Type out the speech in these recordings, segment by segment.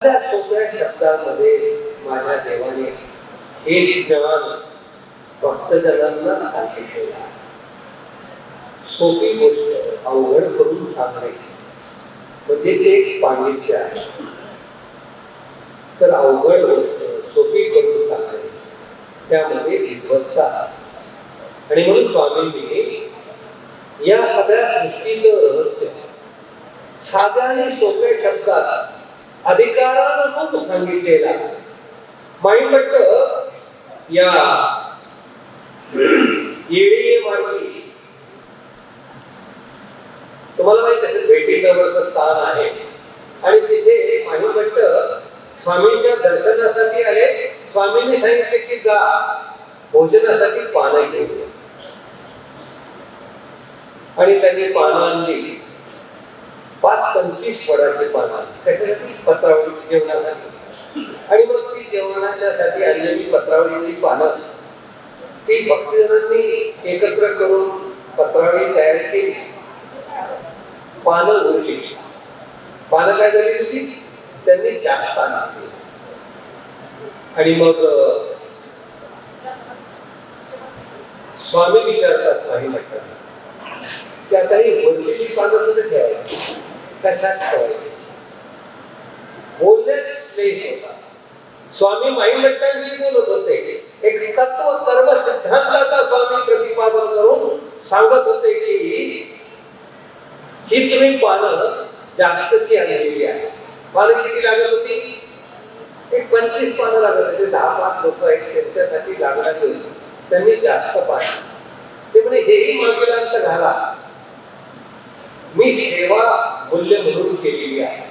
सोप्या शब्दांमध्ये माझ्या देवाने हे ज्ञान भक्तजनांना सांगितलेलं. सोपी गोष्ट अवघड करून सांगणे म्हणजे ते एक पांडित्य आहे. तर अवघड गोष्ट सोपी करून सांगणे त्यामध्ये विद्वत्ता असते. आणि म्हणून स्वामींनी या सगळ्या सृष्टीचं रहस्य साध्या आणि सोप्या शब्दात अधिकारानं सांगितलेला. माईभट्ट या येळी मार्गी तुम्हाला माहित असेल भेटीजवळचं स्थान आहे आणि तिथे माईभट्ट स्वामींच्या दर्शनासाठी आले. स्वामींनी सांगितले की जा भोजनासाठी पानं घेऊन. आणि त्यांनी पानं आणली 5-25 वडाची पानं. कशासाठी? पत्रावळी जेवणासाठी. आणि मग ती जेवणासाठी आणलेली पत्रावळीची पानं ती भक्तजनांनी एकत्र करून पत्रावळी तयार केली. पानं उरली. पानं काय झाली होती? त्यांनी जास्त आणली. आणि मग स्वामी विचारतात नाही म्हटलं की आता ही उरलेली पानं कुठे ठेवायची, कशात ठेवायची? बोलण्यात श्लेष होता. स्वामी माईभट्टांशी बोलत होते. एक तत्व कर्म सिद्धांताचा स्वामी प्रतिपादन करून सांगत होते की ही तुम्ही पानं जास्तची आणलेली आहे. पानं किती लागत होती? एक 25 पानं लागत होती. 10-5 लोक आहेत त्यांच्यासाठी लागणारी होती. त्यांनी जास्त पानं ते म्हणजे हेही मागेला घाला. मी सेवा मूल्य म्हणून केलेली आहे.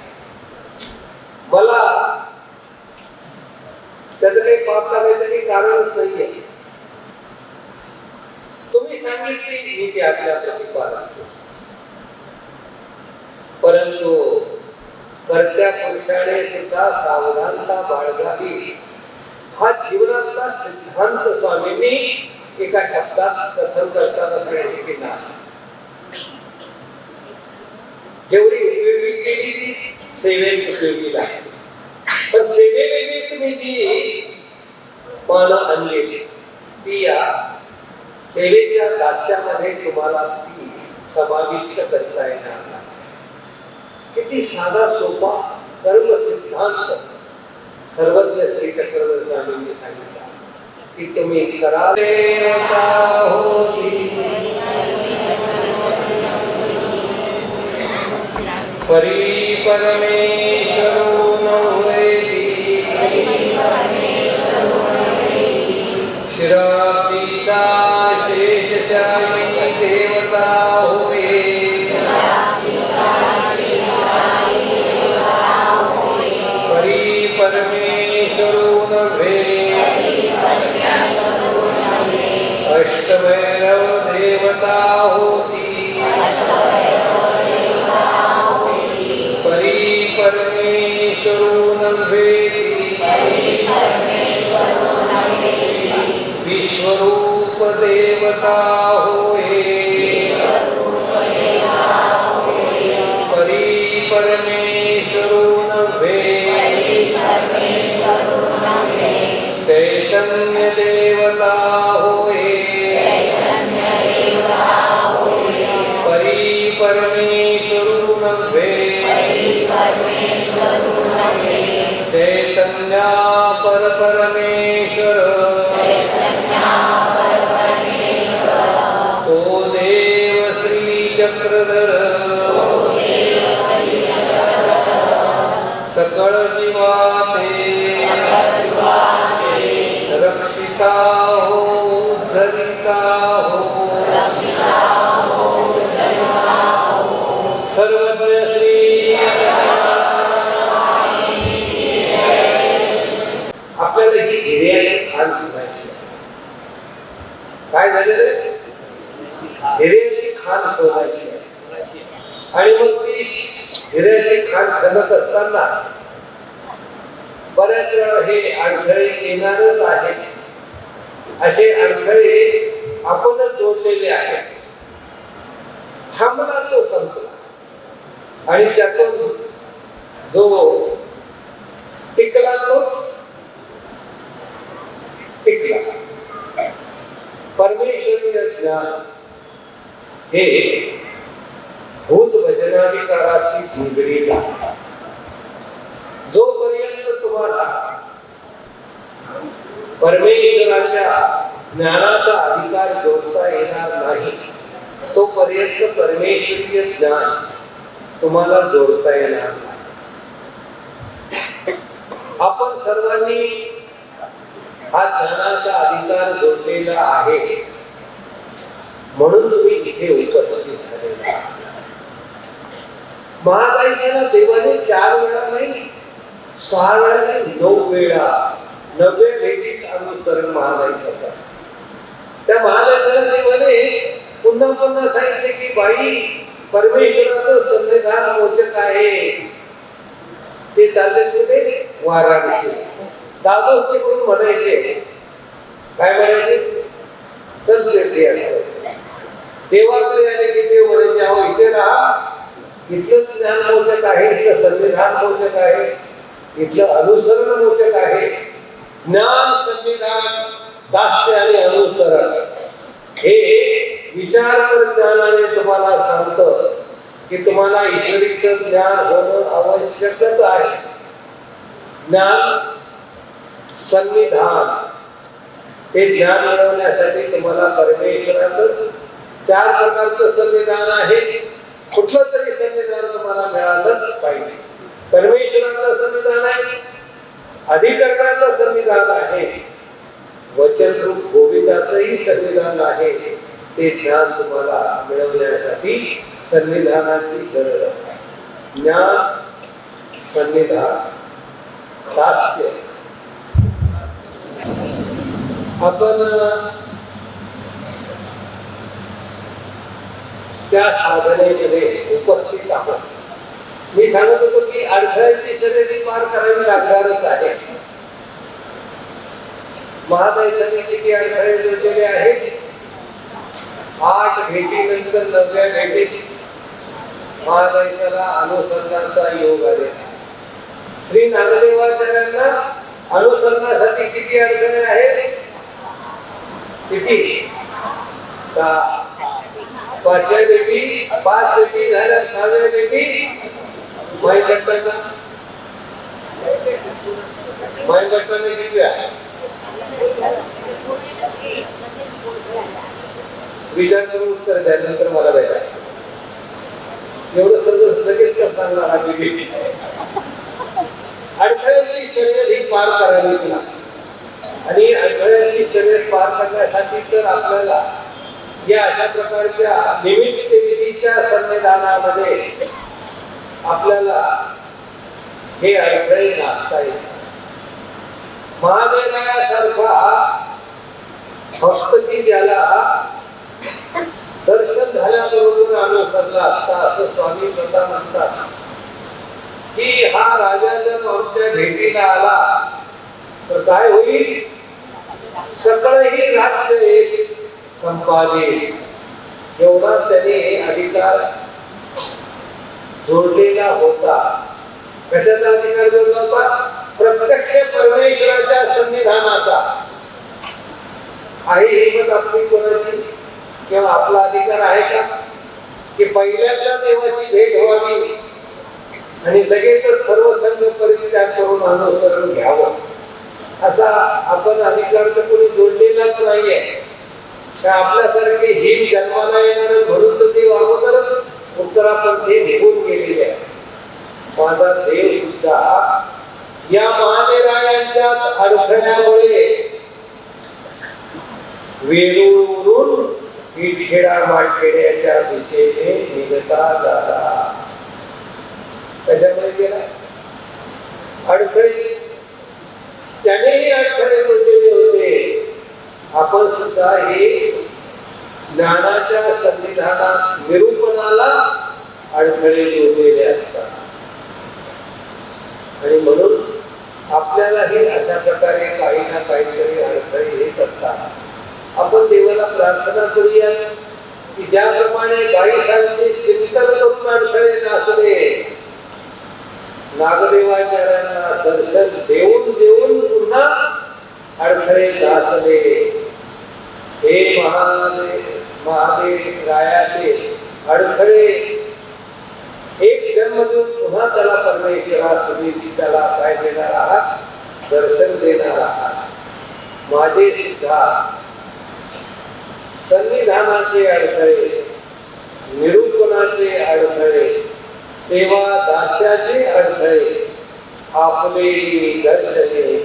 मला त्याचं काही पाप लागायचं काही कारणच नाहीये. तुम्ही सांगितले मी ते आपल्या प्रतिपादन केले. परंतु कर्त्या पुरुषाने सुद्धा सावधानता बाळगावी हा जीवनातला सिद्धांत स्वामींनी एका शब्दात कथन करताना सांगितला. जेवढी उपयोगी केली ती सेवेत उपयोगी लागते. पण सेवेवेळी तुम्ही जी पानं आणली ती या सेवेच्या दास्यामध्ये तुम्हाला ती समाविष्ट करता येणार नाही. किती साधा सोपा कर्म सिद्धांत सर्वज्ञ श्री चक्रवर्ती स्वामींनी सांगितला की तुम्ही करा देवता होती परी परमेश्वरो नवैती शिराब्दीचा शेषशायी देवता होय. परी परमेश्वरो नव्हे अष्टभैरव देवता होती. परी परमेश्वरो नव्हे विश्वरूप देवता होय. परी परमेश्वरो नव्हे चैतन्य देवता होय. परी परमेश्वरो नव्हे चैतन्या पर परमेश्वर तो देव श्री चक्रधर सकळ जीवाते रक्षिता हो उद्धरिता हो सर्वज्ञ श्री. आपल्याला ही हिऱ्याची खाण शिकायची. काय झालेलं आहे? हिऱ्याची खाण शोधायची. आणि मग ती हिऱ्याची खाण शोधत असताना बऱ्याच वेळा हे अडथळे येणारच आहेत. असे अडथळे आपणच जोडलेले आहेत. थांबला तो संपला आणि त्यातून जो टिकला तोच टिकला. परमेश्वरीय ज्ञान हे भूत भजनाधिकाराशी निगडीत आहे. जोपर्यंत तुम्हाला परमेश्वराच्या ज्ञानाचा अधिकार जोडता येणार नाही तोपर्यंत परमेश्वरीय ज्ञान तुम्हाला जोडता येणार नाही. आपण सर्वांनी हा ज्ञानाचा अधिकार जोडलेला आहे म्हणून तुम्ही इथे उपस्थित झालेला. महाकायला देवाने 4 वेळा नाही 6 वेळा नाही 9 वेळा 90 भेटीत अनुसरण महाकायचा. त्या महाकायला देवाने पुन्हा पुन्हा सांगितले की बाई परमेश्वराचं संविधान मोचक आहे. ते चालले कुठे? वाराणसी. दादोस ते कोण म्हणायचे? काय म्हणायचे? संस्कृती देवाकडे आले की देव म्हणायचे अहो इथे राहा, इथलं ज्ञान मोचक आहे, इथलं संविधान मोचक आहे, इथलं अनुसरण मोचक आहे. ज्ञान, संविधान, दास्य आणि अनुसरण हे विचार ज्ञानाने तुम्हाला सांगतं की तुम्हाला ईश्वरीचं ज्ञान होणं आवश्यकच आहे. ज्ञान, संविधान हे ज्ञान मिळवण्यासाठी तुम्हाला परमेश्वराचं 4 प्रकारचं संविधान आहे. कुठलं तरी संविधान तुम्हाला मिळालंच पाहिजे. परमेश्वराचं संविधान आहे, अधिकरणाचं संविधान आहे, वचनरूप गोविंदाचंही संविधान आहे. ते ज्ञान तुम्हाला मिळवण्यासाठी संविधानाची गरज आहे. ज्ञान, संविधान, दास्य. आपण त्या साधनेमध्ये उपस्थित आहोत. मी सांगत होतो की अडथळ्याची शर्यती पार करावी लागणारच आहे. महाकायने किती अडथळे जोडलेले आहेत? 8 भेटीनंतर 9व्या भेटीत महाकायला अनुसरणाचा योग आले. श्री नागदेवाचार्यांना अनुसरणासाठी किती अडथळे आहेत? किती? 6. 5व्या भेटी 5 भेटी झाल्या. 6व्या भेटी माईकट्टांना किती आहे? विचार करून उत्तर द्या, नंतर मला भेटा. एवढं सगळं लगेच कसं सांगणार? अडथळ्याची शर्यत ही पार करावी लागते. आणि अडथळ्याची शर्यत पार करण्यासाठी तर आपल्याला या अशा प्रकारच्या निमित्त विधीच्या संविधानामध्ये आपल्याला हे अडथळे नाचता येतात. महादेवासारखा भक्त की ज्याला दर्शन झाल्याबरोबर अनुसरला असता असं स्वामी स्वतः म्हणतात की हा राजा जर आमच्या भेटीला आला तर काय होईल? सगळंही राज्य संपादित. एवढा त्याने अधिकार जोडलेला होता. कशाचा अधिकार जोडला होता? प्रत्यक्ष परमेश्वराच्या संविधानाचा. आहे हिंमत आपली कोणाची? किंवा आपला अधिकार आहे का की पहिल्यांदा देवाची भेट व्हावी आणि लगेचच सर्व संघ परित्याग करून अनुसरण घ्यावं असा आपण अधिकार तर कोणी जोडलेलाच नाहीये का? आपल्यासारखे हिम जन्माला येणार म्हणून तर देव अगोदरच उत्तरापंथी निघून गेलेले आहे. माझा देव सुद्धा या महादेवांच्या अडथळ्यामुळे वेरूळवरून खेडा माळखेड्याच्या दिशेने निघता झाला. कशामुळे गेला? अडथळे. त्यानेही अडथळे जोडलेले होते. आपण सुद्धा हे ज्ञानाच्या संविधानात निरूपणाला अडथळे जोडलेले असतात. आणि म्हणून आपल्याला हे अशा प्रकारे काही ना काहीतरी अडथळे येत असतात. आपण देवाला प्रार्थना करूया की ज्याप्रमाणे गायीसांचे चिंतन करून अडथळे नासले, नागदेवाचार्यांना दर्शन देऊन अडखळे नासले, हे महादेव रायाचे अडखळे, एक जन्म देऊन पुन्हा त्याला परमेश्वरा तुम्ही त्याला काय देणार आहात, दर्शन देणार आहात. माझे सुद्धा संविधानाचे अडथळे, निरूपणाचे अडथळे, सेवा दास्याचे अडथळे, आपले दर्शने,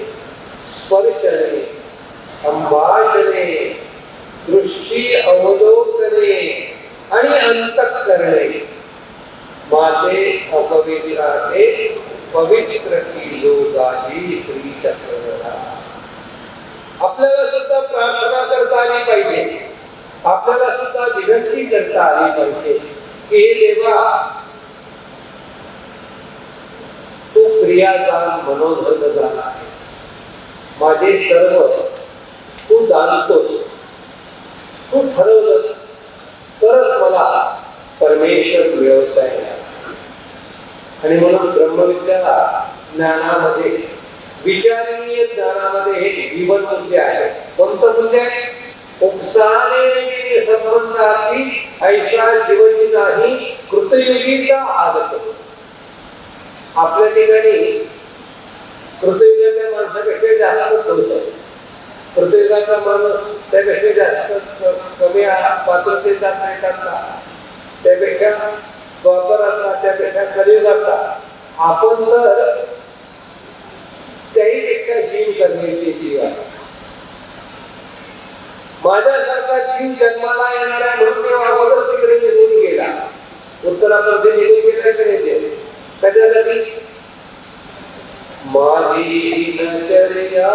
स्पर्शने, संभाषणे, दृष्टी अवलोकने आणि अंतःकरणे माते अपवित्राते पवित्र की योगाजी श्री चक्रधरा. आपल्याला सुद्धा प्रार्थना करता आली पाहिजे, आपल्याला सुद्धा विनंती करता आली पाहिजे की हे देवा, तू क्रियादान मनोधर्म झाला आहे, माझे सर्व तू जाणतोस, तू ठरवलं तरच मला परमेश्वर मिळवता येणार. आणि म्हणून ब्रह्मविद्या ज्ञानामध्ये, विचारणीय ज्ञानामध्ये हे जीवन मूल्य आहे. कोणतं मूल्य आहे? उपसाने संबंधाची ऐसा जीवनी नाही कृतयुगीचा आदत. आपल्या ठिकाणी कृतयुगाच्या माणसापेक्षा जास्त दोष आहे. कृतयुगाचा माणूस त्यापेक्षा जास्त कमी पात्रतेचा नाही करता, त्यापेक्षा द्वापराचा, त्यापेक्षा कलियुगाचा. आपण तर त्याहीपेक्षा जीव करण्याची जीव आहे. माझ्यासारखा जीव जन्माला येणार आहे म्हणून मी अगोदर तिकडे निघून गेला, उत्तराप्रदेश निघून गेला कडे. कशासाठी? माझी दिनचर्या,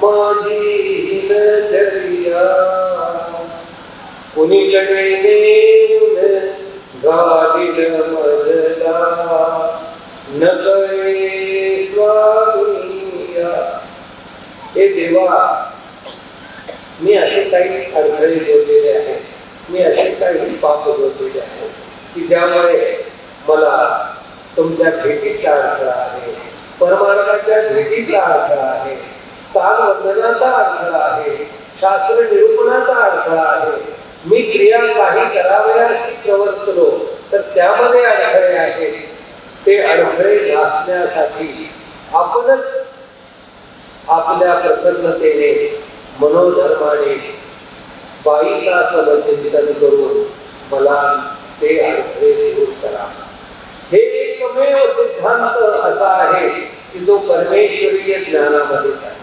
माझी दिनचर्या कुणीकडे नेऊन गाडील मजला, नकळे स्वामीया. हे देवा, मी असे काही अडथळे जोडलेले आहेत, मी असे काही पाप जोडलेले आहेत की ज्यामुळे मला तुमच्या भेटीचा अडथळा आहे, परमार्थाच्या भेटीचा अडथळा आहे, स्थान वंदनाचा अडथळा आहे, शास्त्र निरूपणाचा अडथळा आहे. मी क्रिया काही करावयाची प्रवर्तलो तर त्यामध्ये अडथळे आहेत. ते अडथळे नासण्यासाठी आपणच आपल्या प्रसन्नतेने, मनोधर्माने, बाईचा समचिंतन करून मला ते अडथळे दूर करा. हे एकमेव सिद्धांत असा आहे की जो परमेश्वरीय ज्ञानामध्ये आहे.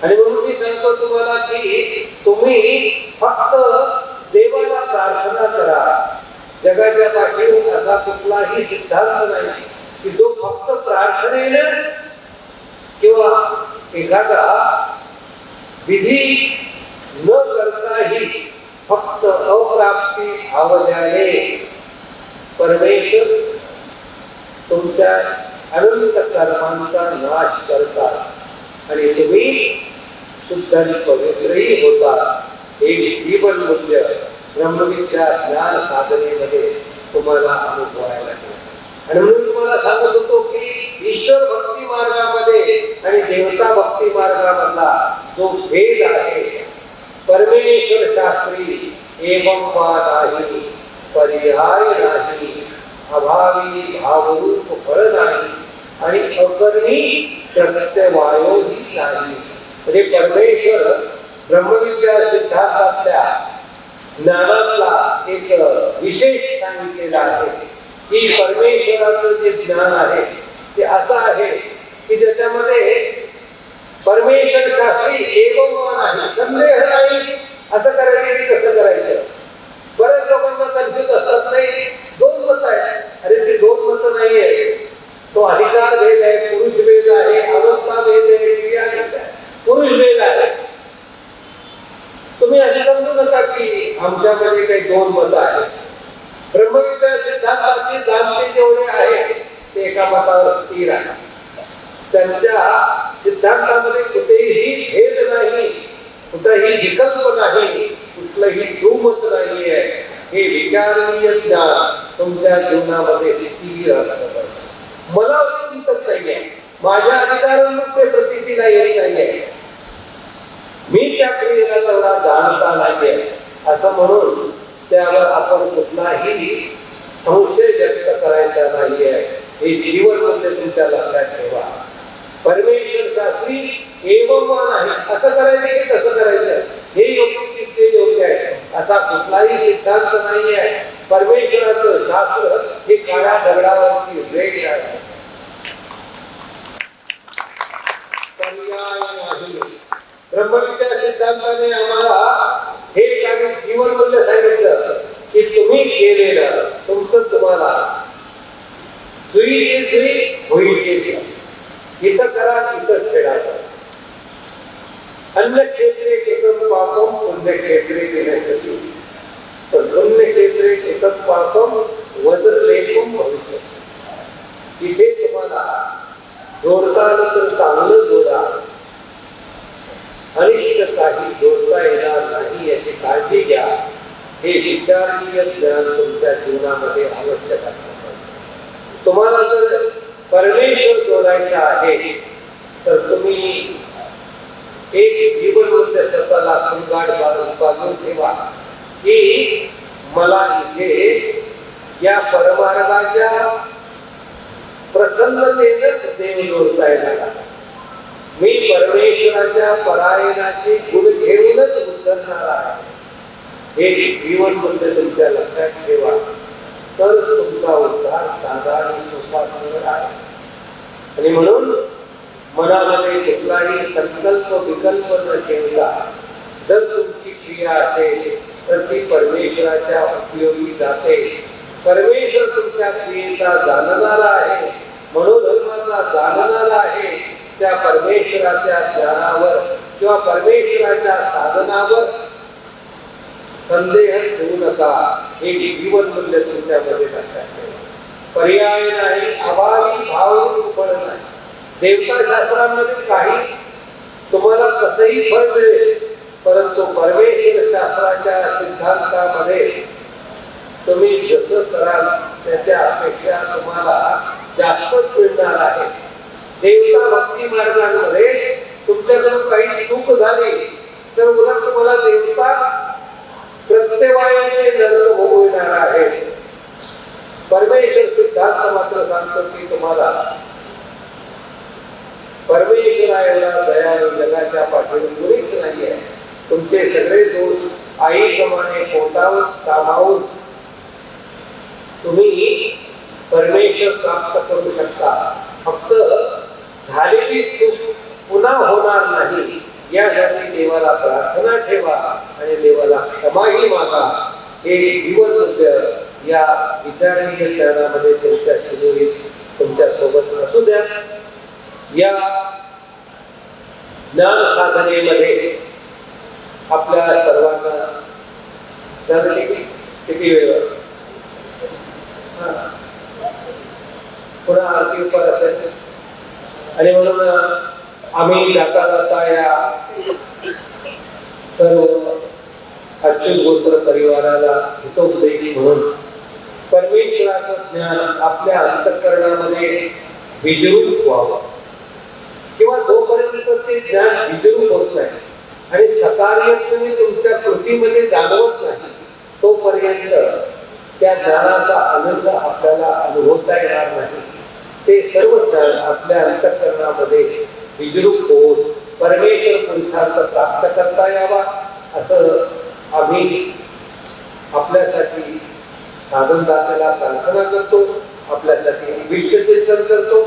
आणि म्हणून मी सांगतो तुम्हाला की तुम्ही फक्त देवाला प्रार्थना करा. जगाच्या पाठीवर असा कुठलाही सिद्धांत नाही की जो फक्त प्रार्थनेनं किंवा एखादा विधी न करताही फक्त अप्राप्ती भावल्याने परमेश्वर तुमच्या अनंत कर्मांचा नाश करतात आणि तुम्ही शुद्ध आणि पवित्रही होता. हे जीवन मूल्य ब्रह्मविद्या ज्ञान साधनेमध्ये तुम्हाला अनुभवायला लागेल. आणि म्हणून तुम्हाला सांगत होतो की ईश्वर भक्ती मार्गामध्ये आणि देवता भक्ती मार्गामधला जो भेद आहे, परमेश्वर शास्त्री एवं वा नाही, पर्याय नाही, अभावी भावरूप फळ नाही आणि अकर्णी प्रत्यवायोही नाही. म्हणजे परमेश्वर ब्रह्मविद्या सिद्धांतातल्या ज्ञानातला एक विशेष सांगितलेला आहे की परमेश्वराचं जे ज्ञान आहे ते असं आहे की ज्याच्यामध्ये परमेश्वर शास्त्री एवं नाही, संदेह नाही. असं करायचं की कसं करायचं? बऱ्याच लोकांना कन्फ्युज असतात. नाही, दोन मत आहे. अरे ते दोन मत नाही आहे. तो अधिकार भेद आहे, पुरुष भेद आहे, अवस्था भेद आहे, क्रिया भेद आहे, पुरुष भेद आहे. तुम्ही असे समजू नका की आमच्याकडे काही दोन मत आहेत. ब्रह्मविद्या सिद्धांताची जाणते जेवढे आहे ते एका मतावर स्थिर आहे. त्यांच्या सिद्धांतामध्ये कुठेही भेद नाही, कुठेही विकल्प नाही, कुठलंही दुमत नाही आहे. हे विचारणीय ज्ञान तुमच्या जीवनामध्ये स्थिर असतं. मला चिंतच नाहीये, माझ्या अधिकारांना ते प्रतीतीला येत नाहीये. असं म्हणून त्यावर आपण कुठलाही संशय व्यक्त करायचा नाही आहे. हे जीवन म्हणजे तुमच्या लक्षात ठेवा. परमेश्वर शास्त्री एवमान आहे, असं करायचं की कसं करायचं हे योग्य की ते योग्य आहे असा कुठलाही सिद्धांत नाही आहे. परमेश्वराचं शास्त्र हे काळ्या दगडावरची रेष आहे. पर्याय नाही. ब्रह्मविद्या सिद्धांताने आम्हाला हे काही जीवन मूल्य सांगितलं की तुम्ही केलेलं तुमचं तुम्हाला जुई जुई होईल. इथं करा इथं खेळा. अन्य क्षेत्रे कृतं पापम पुण्य क्षेत्रे विनश्यति पुण्य क्षेत्रे कृतं पापम वज्रलेपम भविष्यति. इथे तुम्हाला जोडता आलं तर चांगलं जोडा, अनिष्ट काही जोडता येणार नाही याची काळजी घ्या. हे विचारणीय ज्ञान तुमच्या जीवनामध्ये आवश्यक आहे. तुम्हाला जर परमेश्वर जोडायचा आहे तर तुम्ही एक जीवन मूल्य स्वतःला तुंगाड बांधून ठेवा की मला इथे या परमार्गाच्या प्रसन्नतेनेच देव जोडता येणार. मी परमेश्वराच्या परायणाचे गुण घेऊनच उतरणार आहे. हे जीवन मूल्य तुमच्या लक्षात ठेवा तर तुमचा उद्धार साधा आणि सोपा होणार आहे. आणि म्हणून मनामध्ये कुठलाही संकल्प विकल्प न ठेवता जर तुमची क्रिया असेल तर ती परमेश्वराच्या उपयोगी जाते. परमेश्वर तुमच्या क्रियेचा जाणणारा आहे, मनोधर्माचा जाणणारा आहे. त्या परमेश्वराच्या ज्ञानावर किंवा परमेश्वराच्या साधनावर संदेह ठेवू नका. हे जीवन मूल्य तुमच्यामध्ये लक्षात ठेवा. पर्याय नाही, अभावी भाव फळ नाही. देवता शास्त्रामध्ये काही तुम्हाला कसंही फळ मिळेल, परंतु परमेश्वर शास्त्राच्या सिद्धांतामध्ये तुम्ही जसं कराल त्याच्या अपेक्षा तुम्हाला जास्तच मिळणार आहे. देवता भक्ती मार्गांमध्ये तुमच्याकडून काही चूक झाली तर उलट तुम्हाला देवता प्रत्यवायाचे नरक भोगविणार आहे. परमेश्वर सिद्धांत मात्र सांगतो की तुम्हाला परमेश्वराला दयाळू जगाच्या पाठीवर मुळीच नाही आहे. तुमचे सगळे दोष आईप्रमाणे पोटावर सामावून तुम्ही परमेश्वर प्राप्त करू शकता. फक्त झालेली चूक पुन्हा होणार नाही यासाठी देवाला प्रार्थना ठेवा आणि देवाला क्षमाही मागा. हे जीवन मूल्य या विचारणीय ज्ञानामध्ये तुमच्या शिजोरीत तुमच्या सोबत असू द्या. या ज्ञान साधनेमध्ये आपल्या सर्वांना किती वेळ पुन्हा आरती उपर असेल आणि म्हणून आम्ही जाता जाता या सर्व अच्युत गोत्र परिवाराला हितोपदेश म्हणून परमेश्वराचं ज्ञान आपल्या अंतःकरणामध्ये विजरूप व्हावं किंवा जोपर्यंत ते ज्ञान विजरूप होत नाही आणि सकार्यत्वाने तुमच्या कृतीमध्ये जाणवत नाही तोपर्यंत त्या ज्ञानाचा आनंद आपल्याला अनुभवता येणार नाही. ते सर्व ज्ञान आपल्या अंतःकरणामध्ये विजरूप होऊन परमेश्वर पुरुषार्थ प्राप्त करता यावा असं आम्ही आपल्यासाठी साधनदात्याला प्रार्थना करतो, आपल्यासाठी विश्वचिंतन करतो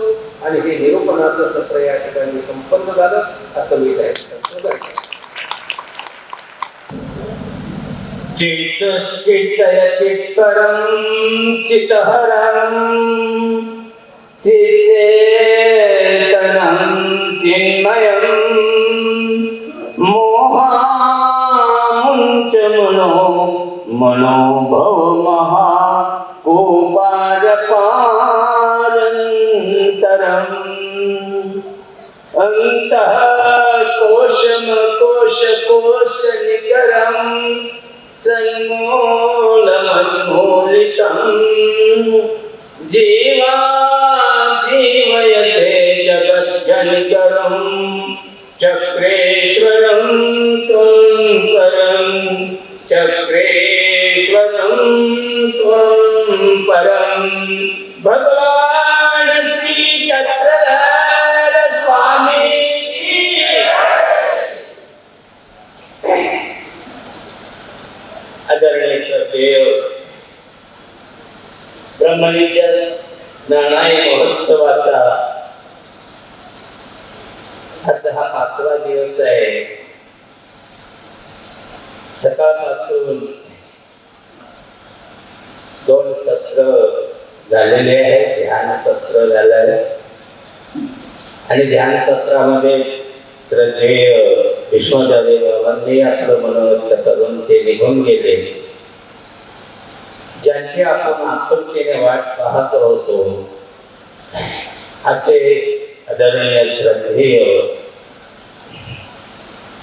आणि हे निरूपणाचं सत्र या ठिकाणी संपन्न झालं असं मी करतो. चित्तश्चित्तय चित्तरं चित्तहरं चित्तेतनं चिन्मयं मोहामुञ्च मनोभवमहा कोपारपारन्तरम् अन्तः कोशनिकरं सन्मूलमन्मूलितं जीवयते जगज्जनिकरं चक्रेश्वरं त्वं परं चक्रेश्वरं त्वं परं भगवान श्री चक्रधर स्वामी आदरणीय सदेव ब्रह्मविद्या नाणाई महोत्सवाचा आज हा 5वा दिवस आहे. सकाळपासून 2 सत्र झालेले आहेत. ध्यान सत्र झालं आणि ध्यान सत्रामध्ये श्रद्धेय विश्वदेवांनी आपलं मनोरथ करून ते निघून गेले. ज्यांची आपण आपुलकीने वाट पाहत होतो असे आदरणीय श्रद्धेय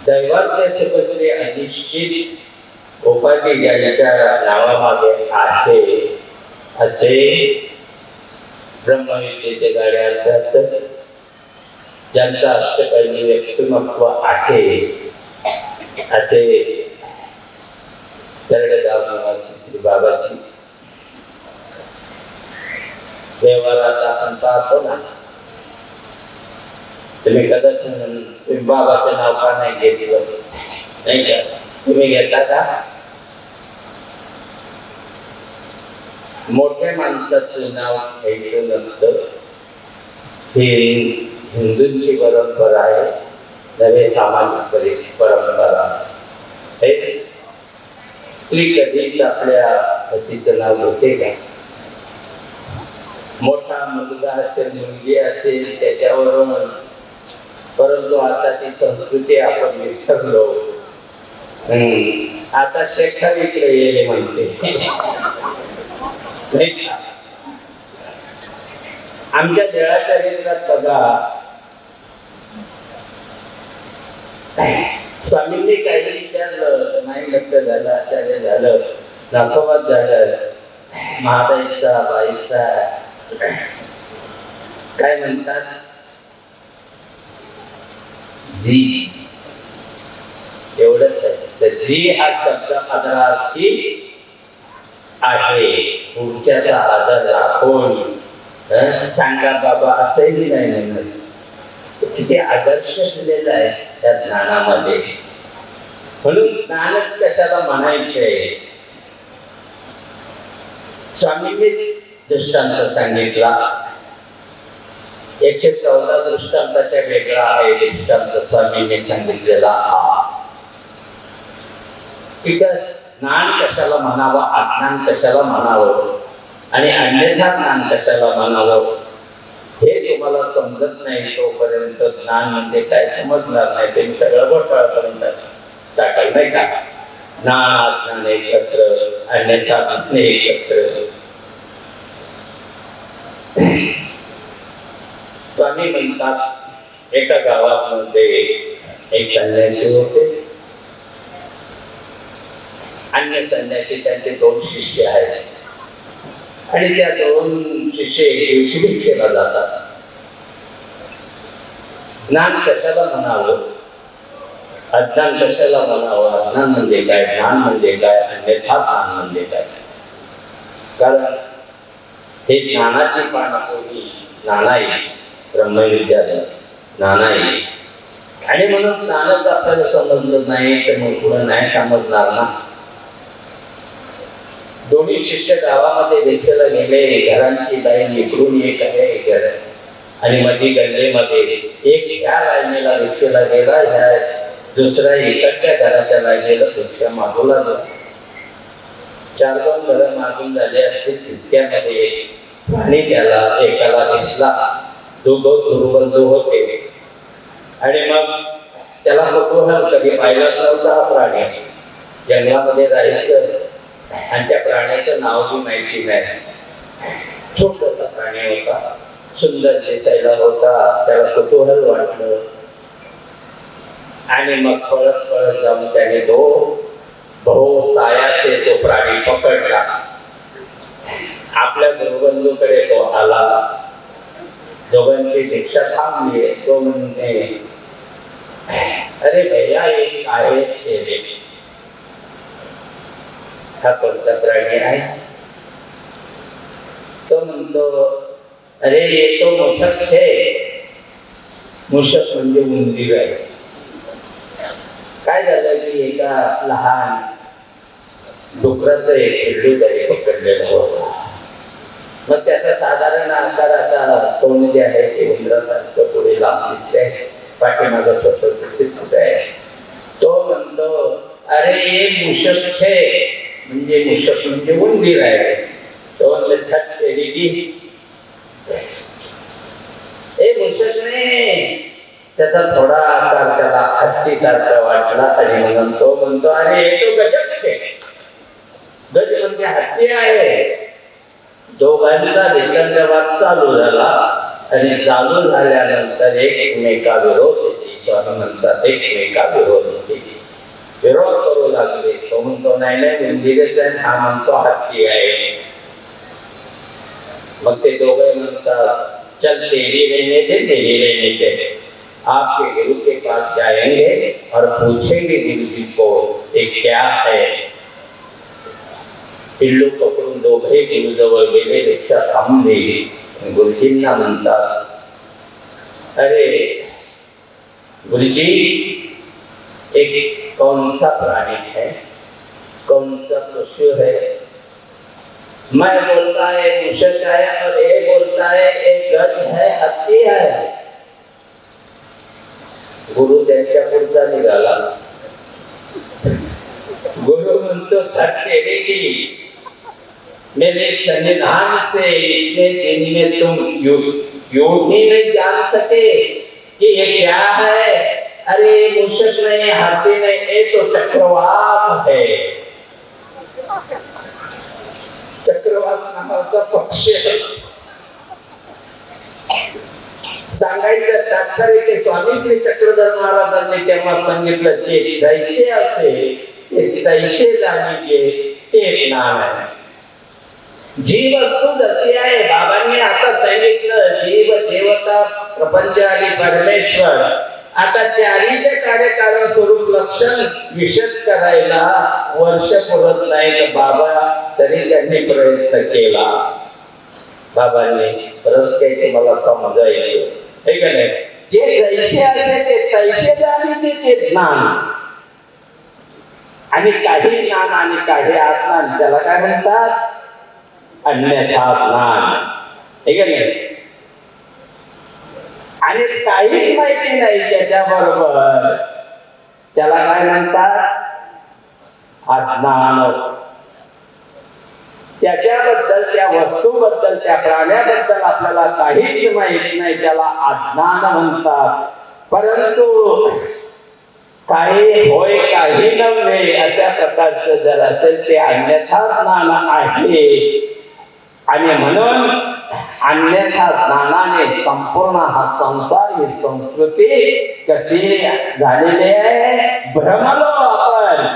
दैवाचे सुपश्री अनिश्चित उपाधी ज्यांच्या नावामागे आहे असे ब्रह्मविद्येचे गाडे अभ्यासक ज्यांचा अष्टकैनी व्यक्तिमत्व आहे असे तरडेगाव निवासी श्री बाबाजी देवालात आपण पाहतो ना. तुम्ही कदाचित तुम्ही बाबाचं नाव का नाही घेतलं नाही का? तुम्ही घेता का? मोठ्या माणसाचं नाव घ्यायचं नसतं. ही हिंदूंची परंपरा आहे, नवे सामाजिक परंपरा आहे. स्त्री कधीच आपल्या पतीचं नाव घेते का? मोठा मुलगा असेल मुलगी असेल त्याच्यावरून. परंतु आता ती संस्कृती आपण विसरलो. आता शेखर इकडे येले म्हणते नाही का? आमच्या देळाच्या केंद्रात बघा स्वामींनी काही विचारलं नाही. लग्न झालं, आचार्य झालं, नाथोबात झालं, महाबाईचा बाईचा काय म्हणतात जी एवढंच आहे. तर जी हा शब्द आदरार्थी आहे. पुढच्याचा आदर राखून सांगा बाबा असंही नाही म्हणत. किती आदर्श दिलेला आहे त्या ज्ञानामध्ये. म्हणून ज्ञानच कशाला म्हणायचंय. स्वामींनी दृष्टांत सांगितला. 114 दृष्टांताच्या वेगळा आहे दृष्टांत स्वामींनी सांगितलेला हा. ज्ञान कशाला म्हणावं, अज्ञान कशाला म्हणावं आणि अन्यथा ज्ञान कशाला म्हणावं हे तुम्हाला समजत नाही तोपर्यंत ज्ञान म्हणजे काय समजणार नाही. ते सगळं घोटाळा करून टाकाल नाही का? ज्ञान अज्ञान एकत्र, अन्यथा अज्ञान एकत्र. स्वामी म्हणतात एका गावामध्ये एक संन्यासी होते. अन्य संन्यासी त्यांचे 2 शिष्य आहेत आणि त्या 2 शिष्य एक दिवशी भिक्षेला जातात. ज्ञान कशाला म्हणावं, अज्ञान कशाला म्हणावं, अज्ञान म्हणजे काय, ज्ञान म्हणजे काय, अन्यथा ज्ञान म्हणजे काय. कारण हे ज्ञानाची पाणपोई नानाई, ब्रह्मविद्या नानाई. आणि म्हणून ज्ञानच आपल्याला समजलं नाही तर मग पुढे नाही समजणार ना. दोन्ही शिष्य गावामध्ये भिक्षेला गेले. घरांची लाईन इकडून एक आहे घर आणि मध्ये गल्लीमध्ये एक ह्या लाईनीला भिक्षेला गेला, ह्या दुसऱ्या इकडच्या घराच्या लाईनीला भिक्षा मागू लागला. 4-2 घरं मागून झाले असतील तितक्यामध्ये आणि त्याला एकाला दिसला. दोघं गुरुबंधू होते आणि मग त्याला कुतूहल कधी पाहिलं नव्हता. हा प्राणी जंगलामध्ये राहायचं आणि त्या प्राण्याचं नाव बी माहिती नाही. छोटासा प्राणी होता, सुंदर दिसायला होता. त्याला कुतूहल वाटलं आणि मग पळत पळत जाऊन त्याने भाऊ सायाचे तो प्राणी पकडला. आपल्या गुरुबंधूकडे तो आला. दोघांची भिक्षा थांबली. तो म्हणते अरे भैया एक आहे शेरे. हा कोणता प्राणी आहे? तो म्हणतो, अरे ये तो मूषक छे. मूषक म्हणजे उंदीर आहे. काय झालं की एका लहान डुकराचं एक पिल्लू त्याने पकडलेलं होतं. मग त्याचा साधारण आकार आता तोंड जे आहे ते उंदरासारखं पुढे लांब दिसते, पाठीमागं छोटंसं आहे. तो म्हणतो, अरे ये मूषक छे, म्हणजे मूषक म्हणजे उंदीर आहे. तो म्हणतो, छट तेरी की, ए मूषक नाही. त्याचा थोडा आकार त्याला हत्तीसारखा वाटला आणि म्हणून तो म्हणतो, अरे हे तो गजब छे. गज म्हणजे हत्ती आहे. दोघांचा वितंडवाद चालू झाला आणि चालू झाल्यानंतर एकमेकाविरोध होती. स्वामी म्हणतात एकमेकाविरोध होती, विरोध करू लागले. तो म्हणतो नाही नाही उंदीरच आहे, हा म्हणतो हत्ती आहे. मग ते दोघे म्हणतात, चल तेरी रहने दे मेरी रहने दे, आपके गुरु के पास जाएंगे और पूछेंगे गुरु जी को ये क्या है. पिल्लू पकडून दोघे गुरुजवळ गेले. रिक्षा थांबली. गुरुजींना म्हणतात, अरे गुरुजी एक कौन सा प्राणी है, कौन सा पशु है? मैं बोलता है मूषक है और ये बोलता है एक गज है, हत्ती है. गुरु त्यांच्या पुढचा निघाला. गुरु म्हणतो, तेरे की मेरे संविधान से इतने दिन में तुम यूं ही नहीं जान सके कि ये क्या है. अरे मूषक नहीं, हाथी नहीं, ये तो चक्रवात है. चक्रवात नावाचा पक्षी सांगायचं तात्पर्य की स्वामी श्री चक्रधर महाराजांनी तेव्हा सांगितलं की जैसे असे तैसे जाणीगे ते ज्ञान आहे. जी वस्तू जशी आहे, बाबांनी आता सांगितलं जीव देवता प्रपंच आणि परमेश्वर. आता चारीचे कार्यकारण स्वरूप लक्षण विशद करायला वर्ष पुरत नाही तर बाबा तरी त्यांनी प्रयत्न केला. बाबांनी परत काही मला समजायचं हे का नाही, जे जैसे असे ते तैसे जाणीगे ते ज्ञान. आणि काही ज्ञान आणि काही अज्ञान, त्याला काय म्हणतात? अन्यथा ज्ञान. हे का नाही. आणि काहीच माहिती नाही त्याच्याबरोबर, त्याला काय म्हणतात? अज्ञान. त्याच्याबद्दल, त्या वस्तूबद्दल, त्या प्राण्याबद्दल आपल्याला काहीच माहित नाही, त्याला अज्ञान म्हणतात. परंतु काही होय काही नव्हे अशा प्रकारचं जर असेल ते अन्यथा ज्ञान आहे. आणि म्हणून अन्यथा ज्ञानाने संपूर्ण हा संसार, ही संस्कृती कशी झालेली आहे? भ्रमलो आपण,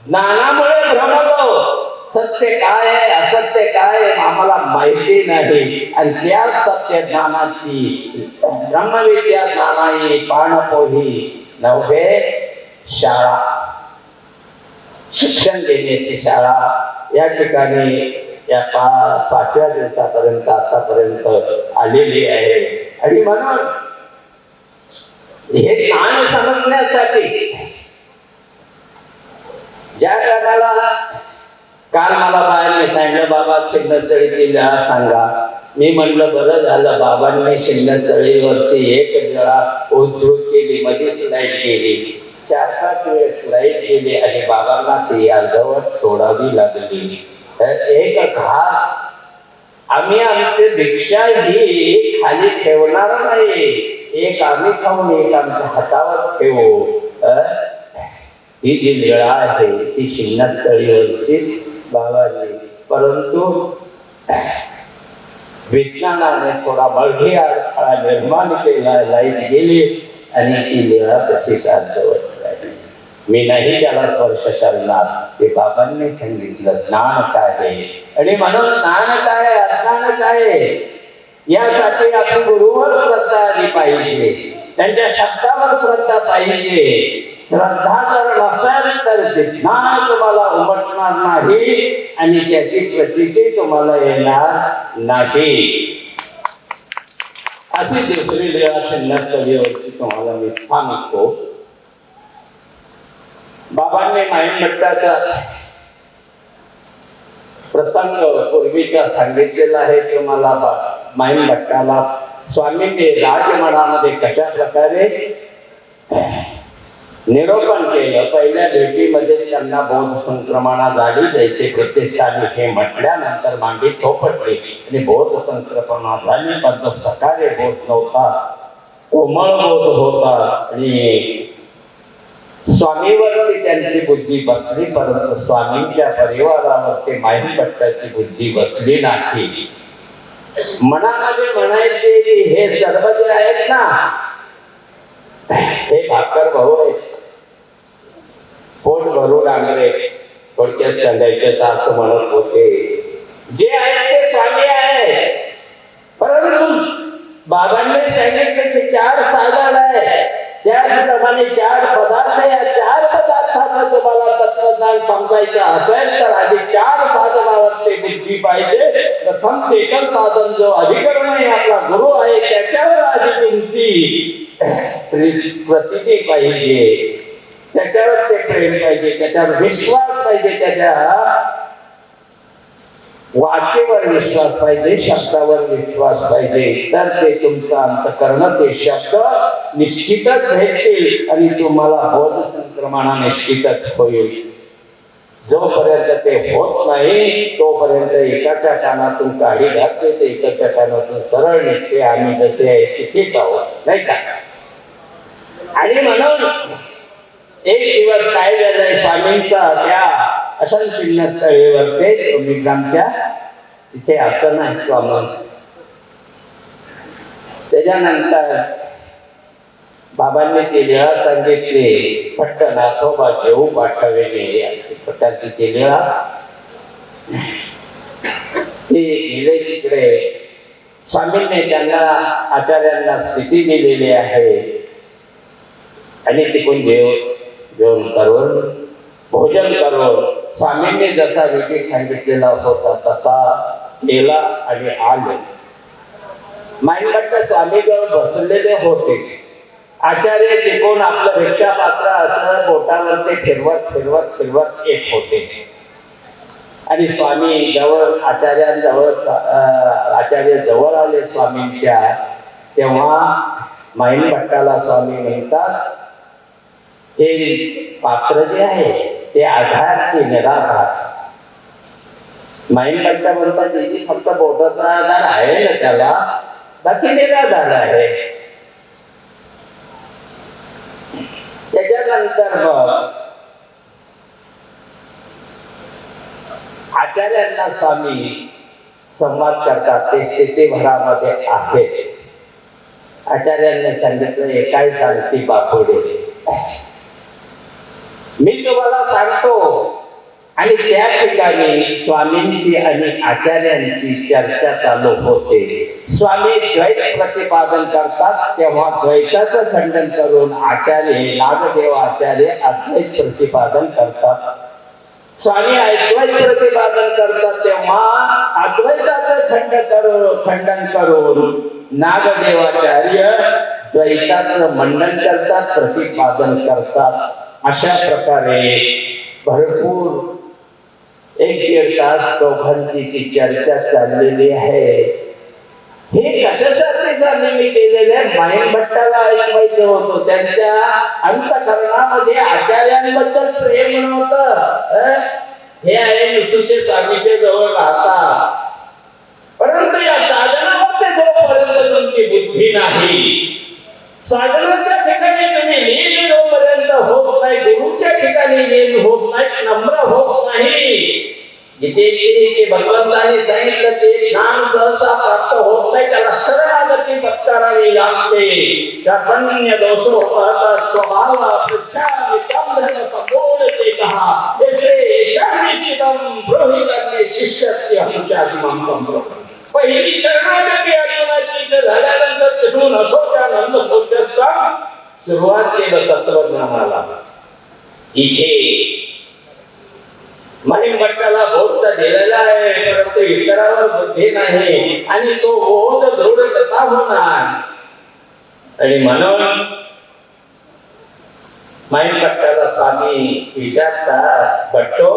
ज्ञानामुळे भ्रमलो. सत्य काय आहे, असत्य काय आहे आम्हाला माहिती नाही. आणि त्या सत्य ज्ञानाची, ब्रह्मविद्या ज्ञानाची पाणपोही नव्हे शाळा, शिक्षण देण्याची शाळा या ठिकाणी या 5व्या दिवसापर्यंत आतापर्यंत आलेली आहे. आणि म्हणून हे ज्ञान समजण्यासाठी ज्या टायमाला काल मला बाहेर सांगितलं, बाबा शिंगणस्थळीची वेळा सांगा. मी म्हणलं बरं झालं बाबांनी शिंगणस्थळीवरची एक वेळा उद्धृत केली, मध्ये स्लाईड केली, 4-5 वेळेस स्लाईड केली आणि बाबांना ती अर्धवट सोडावी लागली. एक घास आम्ही आमची भिक्षा ही खाली ठेवणार नाही, एक आम्ही खाऊन एक आमच्या हातावर ठेवू. ही जी लीळा आहे ती शिंगणस्थळीवरचीच बाबांनी, परंतु विज्ञानाने थोडा मळभी अडथळा निर्माण केला, लाईट गेली आणि ती लीळा तशीच अर्धवट राहिली. मी नाही त्याला स्पर्श करणार, ते बाबांनी सांगितलं ज्ञान काय आहे. आणि म्हणून ज्ञान काय, अज्ञान काय यासाठी आपण गुरुवर श्रद्धा आली पाहिजे. त्यांच्या शब्दावर श्रद्धा पाहिजे. श्रद्धा जर नसेल तर ज्ञान तुम्हाला उमटणार नाही आणि त्याची प्रचिती तुम्हाला येणार नाही. अशी दुसरी लीळा शिल्लक कलेवरती तुम्हाला मी सांगतो. बाबांनी माईंभट्टाचा प्रसंग पूर्वीचा सांगितलेला आहे. तुम्हाला माईंभट्टाला स्वामींनी राजमठामध्ये कशा प्रकारे निरोपण केलं. पहिल्या भेटीमध्ये त्यांना बौद्ध संक्रमणा झाली. जैसे प्रतिष्ठानी हे म्हटल्यानंतर मांडी थोपटली आणि बौद्ध संक्रमणा झाली. पण तो सकाळी बोध नव्हता, कोमळ बोध होता आणि स्वामीवरती त्यांची बुद्धी बसली, परंतु स्वामींच्या परिवारावरती माईंभट्टाची बुद्धी बसली नाही. मनामध्ये म्हणायचे की हे सर्व जे आहेत ना, हे भाकर भाऊ आहेत, पोट भरून आणले, थोडक्यात सांगायचे तर असं म्हणत होते. जे आहेत ते स्वामी आहेत, परंतु बाबांनी सांगितले की 4 साधन आहे. त्याप्रमाणे 4 पदार्थ, या 4 पदार्थांना तुम्हाला तत्वज्ञान समजायचं असेल तर आधी 4 साधनावरती बुद्धी पाहिजे. प्रथम चेतन साधन जो अधिकरण आहे, आपला गुरु आहे, त्याच्यावर आधी तुमची प्रतिती पाहिजे, त्याच्यावर ते प्रेम पाहिजे, त्याच्यावर विश्वास पाहिजे, त्याच्या वाचेवर विश्वास पाहिजे, शब्दावर विश्वास पाहिजे. तर ते तुमचं अंतकरण ते शब्द निश्चितच भेटतील आणि तुम्हाला बोध संक्रमणा निश्चितच होईल. जोपर्यंत ते होत नाही तोपर्यंत एकाच्या कानातून काही घातले ते एकाच्या कानातून सरळ निघते. आम्ही जसे आहे तिथेच आहोत, नाही का? आणि म्हणून एक दिवस काय झालंय, स्वामींचा त्या असंचिन्ह स्थळेवरती निग्रामच्या तिथे असं नाही स्वामी. त्याच्यानंतर बाबांनी ती लीळा सांगितली, फट्ट नाथोबा जेऊ पाठवले अशी प्रकारची ती लीळा. ते गेले तिकडे. स्वामींनी त्यांना आचार्यांना स्थिती दिलेली आहे आणि तिकडून जेवण करून भोजन करून स्वामींनी जसा विधी सांगितलेला होता तसा केला आणि आले. माईंभट्ट स्वामीजवळ बसलेले होते. आचार्य तिकडून आपलं भिक्षा पात्र असं बोटावरती फिरवत फिरवत फिरवत येत होते आणि स्वामी जवळ आचार्यांजवळ आचार्य जवळ आले स्वामींच्या. तेव्हा माईंभट्टाला स्वामी म्हणतात, हे पात्र जे आहे ते आधार की निराधार. माईंभट्ट म्हणतात त्याची फक्त बोटाचा आधार आहे ना, त्याला बाकी निराधार आहे. त्याच्यानंतर मग आचार्यांना स्वामी संवाद करतात. ते स्थितीभरामध्ये आहेत. आचार्यांनी सांगितलं, हे काय सांगते बापुडे, मी तुम्हाला सांगतो. आणि त्या ठिकाणी स्वामींची आणि आचार्यांची चर्चा चालू होते. स्वामी द्वैत प्रतिपादन करतात, तेव्हा द्वैताचं खंडन करून आचार्य नागदेव आचार्य अद्वैत प्रतिपादन करतात. स्वामी अद्वैत प्रतिपादन करतात, तेव्हा अद्वैताचं खंडन करून नागदेवाचार्य द्वैताचं मंडन करतात, प्रतिपादन करतात. अशा प्रकारे भरपूर 1-1.5 तास चौघांची चर्चा चाललेली आहे. हे कशासाठी झाले मी केलेले, माईंभट्टाला ऐकवायचं होतं. त्यांच्या अंतःकरणामध्ये आचार्यांबद्दल प्रेम नव्हतं. हे आहे विशुष्य स्वामीच्या जवळ राहतात, परंतु या साधनामध्ये जोपर्यंत तुमची बुद्धी नाही, साधनाच्या ठिकाणी तुम्ही लीन जोपर्यंत होत नाही, गुरुच्या ठिकाणी लीन होत नाही, नम्र होत नाही. जिथे भगवंताने सांगितलं ते ज्ञान सहसा प्राप्त होत नाही, त्याला शरणागती पत्करावी लागते. त्यान्य दोषो पाहता स्वभाव पृच्छामि तम धन संबोधते कहा जैसे शरणिसितम ब्रोहितन्य शिष्यस्य हंसादिमं तम. पहिली शरणागती अर्जुनाची झाल्यानंतर तिथून अशोकानं धर्म शोधस्थान सुरुवात केलं तत्वज्ञानाला. इथे महिमभट्टाला बोध तर दिलेला आहे, परंतु इतरावर बुद्धी नाही आणि तो बोध दृढ कसा होणार. आणि म्हणून महिमभट्टाला स्वामी विचारतात, भट्टो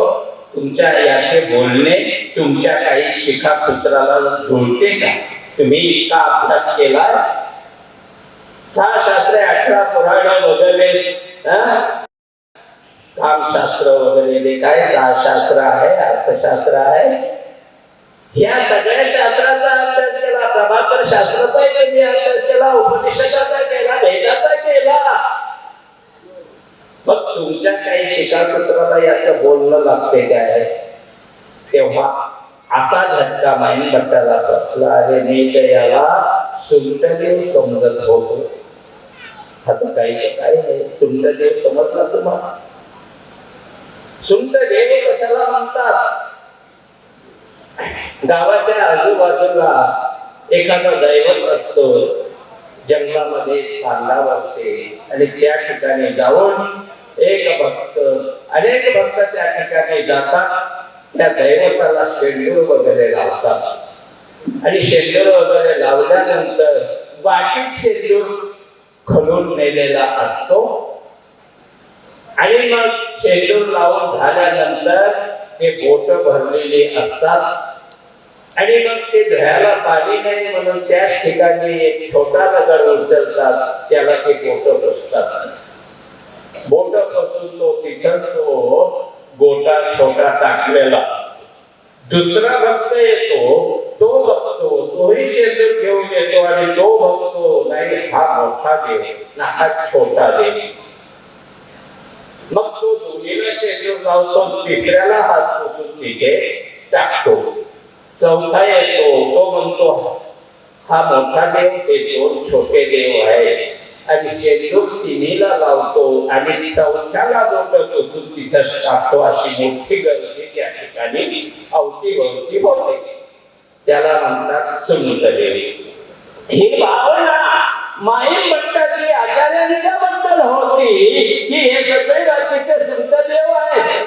तुमच्या याचे बोलणे तुमच्या काही शिखासूत्राला जुळते का? तुम्ही इतका अभ्यास केला, 6 शास्त्रे 18 पुराण वगैरे, कामशास्त्र वगैरे काय 6 शास्त्र आहे, अर्थशास्त्र आहे, या सगळ्या शास्त्राचा अभ्यास केला, प्रभाकर शास्त्राचा तुम्ही अभ्यास केला, उपनिषदाचा केला, वेदाचा केला, मग तुमच्या काही शिखासूत्राला याचं बोलणं लागते काय? तेव्हा असा झटका महिमभट्टाला बसला आहे. मी तर याला सुंटदेव समजत होतो. आता काही काय सुंटदेव समजला तुम्हाला? सुंटदेव कशाला म्हणतात? गावाच्या आजूबाजूला एखादा दैवत असतो, जंगलामध्ये कांदा वागते आणि त्या ठिकाणी जाऊन एक भक्त, अनेक भक्त त्या ठिकाणी जातात, त्या दैवताला शेंडूर वगैरे लावतात आणि शेंडूर वगैरे लावल्यानंतर वाटीत शेंडूर खलून नेलेला असतो आणि मग शेंडूर लावून झाल्यानंतर ते बोट भरलेली असतात आणि मग ते धुयाला पाणी नाही म्हणून त्याच ठिकाणी एक छोटा दगड उचलतात, त्याला ते बोट बसतात. बोट बसून तो तिथंच तो गोटा छोटा टाकलेला. दुसरा भक्त येतो, तो बघतो, तोही शेंडूर घेऊन येतो आणि तो बघतो, नाही हा मोठा देव ना हा छोटा देव. मग तो दोन्हीला शेंडूर लावतो, तिसऱ्याला हात पुसून तिथे टाकतो. चौथा येतो, तो म्हणतो हा मोठा देव, ते 2 छोटे देव आहे आणि शेंडूर तिन्हीला लावतो आणि चौथ्याला बोट पुसून तिथंच टाकतो. अशी मोठी गर्दी त्या ठिकाणी अवतीभवती होते. त्याला म्हणतात सुंटदेव. ही भावना महिमभट्टाची आचार्यांच्या बद्दल होती की हे सगळे बाकीचे सुंटदेव आहेत,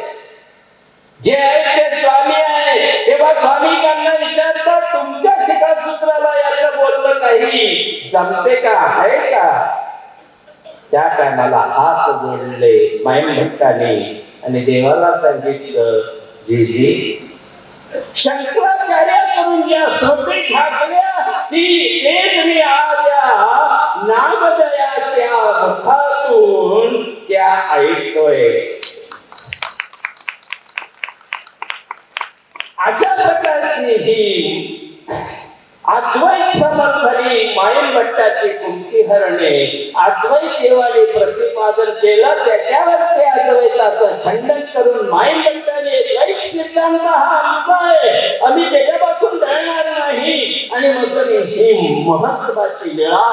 जे आहेत ते स्वामी आहेत. तेव्हा स्वामी त्यांना विचारतात, तुमच्या शिखासूत्राला याचं बोलणं काही जमते का, आहे का? त्या टायमाला हात जोडले महिमभट्टाने आणि देवाला सांगितलं, जी शंकराचार्याकडून ज्या सोपी ठाकल्या ती तेच मी आल्या नामदयाच्या मुखातून त्या ऐकतोय. अशा प्रकारची ही अद्वैत समर्थनी महिमभट्टाची कुंतीहरणे अद्वैत देवाने प्रतिपादन केलं. त्याच्यावर ते अद्वैताचं खंडन करून महिमभट्टाने द्वैत सिद्धांत हा आमचा आहे, आम्ही त्याच्यापासून डळणार नाही. आणि मग ही महत्वाची वेळा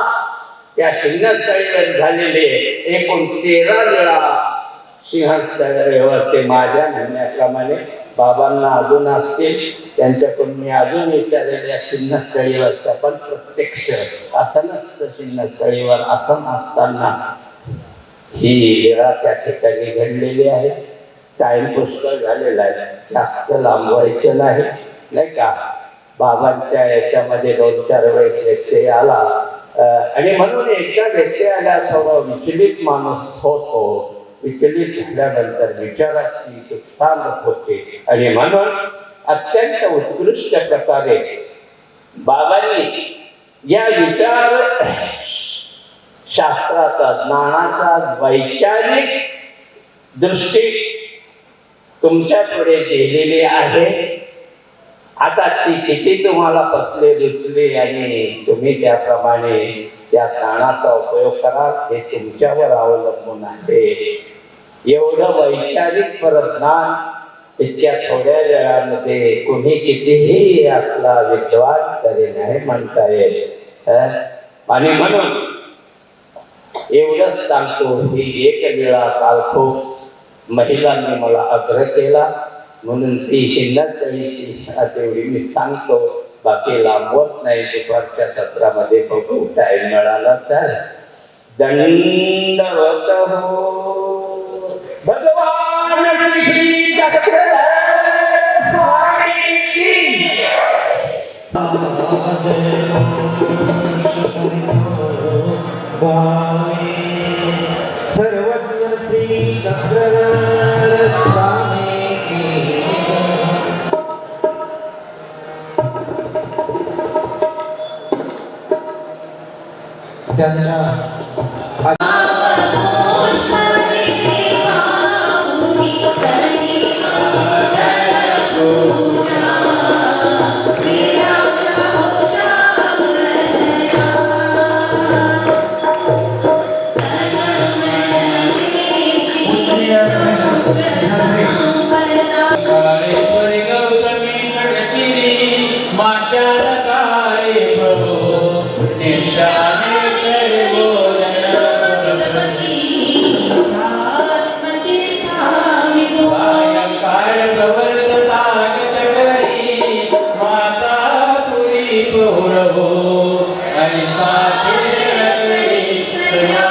त्या सिंहस्थळीवर झालेले एकूण 13 वेळा सिंहस्थळीवर ते माझ्या म्हणण्याप्रमाणे बाबांना अजून असतील, त्यांच्याकडून मी अजून विचारलेल्या सिंहस्थळीवरचा पण प्रत्यक्ष असं नसतं. सिंहस्थळीवर आसन असताना ही वेळा त्या ठिकाणी घडलेली आहे. टाइम पुष्कळ झालेला आहे, जास्त लांबवायचं नाही, नाही का? बाबांच्या याच्यामध्ये 2-4 वेळेस व्यत्यय आला आणि म्हणून एकदा व्यत्यय आला थोडा विचलित माणूस होतो. विचलित झाल्यानंतर विचाराची नुकसान होते आणि म्हणून अत्यंत उत्कृष्ट प्रकारे बाबांनी या विचार शास्त्राचा, ज्ञानाचा वैचारिक दृष्टी तुमच्या पुढे दिलेली आहे. आता ती किती तुम्हाला पटले रुचले आणि तुम्ही त्याप्रमाणे त्या ज्ञानाचा उपयोग कराल हे तुमच्यावर अवलंबून आहे. एवढं वैचारिक परज्ञान इतक्या थोड्या वेळामध्ये कुणी कितीही असला विद्वान तरी नाही म्हणता येईल. आणि म्हणून एवढंच सांगतो, ही एक वेळा कालखोप महिलांनी मला आग्रह केला म्हणून ती सिंहस्थळीची तेवढी मी सांगतो. बाकी लांबवत नाही. दुपारच्या सत्रामध्ये बघू टाइम मिळाला तर. दंडवत हो भगवान श्री चक्रधर स्वामी की. सर्वज्ञ श्री चक्रधर स्वामी की. त्यांच्या ऐसा